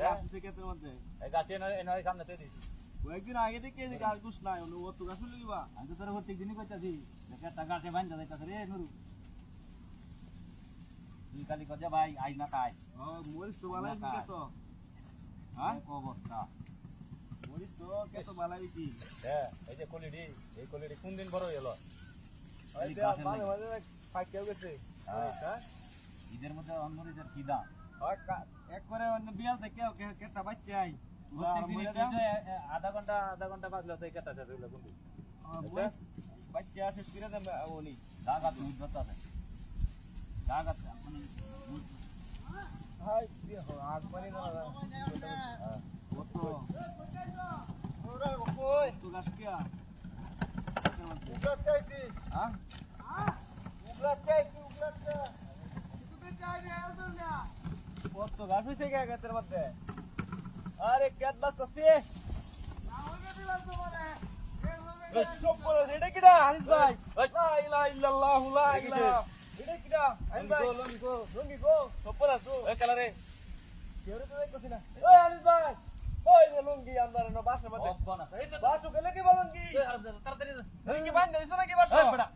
গাছ আছে ক্ষেতের মধ্যে এই গাছে এনে সামনে তে দিছি কয়েকদিন আগে থেকে এই গাছ গুছ নাই ও তো গাছ লইবা আমি তো তোর প্রত্যেক দিনই কইতাছি একটা গাছে বান্ধা যাইতাছে রে নুরু তুই খালি কইয়া ভাই আই না খাই ও মরিস তো বালাই দিকে তো হ্যাঁ অবস্থা মরিস তো কত বালাই দিছি হ্যাঁ এই যে কলিডি এই কলিডি কোন দিন বড় হলো এই মাঝে মাঝে ফাইকেও গেছে হ্যাঁ ঈদের মধ্যে অন্যদের কি দাম এক করে অন্য বিয়াল থেকে কেটা বাচ্চা আই আধা ঘন্টা বাজলে তো কেটা শেষ হইলো কিন্তু বাচ্চা শেষ করে দেবে উনি জাগা দুধ বাতাছে জাগা মানে হাই আগ পানি না কত ওরে কই তো গাছ কিয়া উগলাত চাইতি হ্যাঁ উগলাত চাইতি উগলাত তুই চাই রে আলদর না কত গাছ হইছে কে গাতের মধ্যে আরে কেত বাসছে না হইবে দিলাম তোমারে সব বলে এটা কিডা হানিস ভাই লা ইলাহা ইল্লাল্লাহ লা ইলাহা এটা কিডা হানিস ভাই লঙ্গি গো সব বলে তো এ কালারে কেউরে তো দেখতেছি না ওই হানিস ভাই ওই যে লঙ্গি আন্দার নো বাসা মধ্যে অবনা এই তো বাসু গেলে কি বলঙ্গি তাড়াতাড়ি লঙ্গি বান্ধ দিছ নাকি বাসা এই বড়া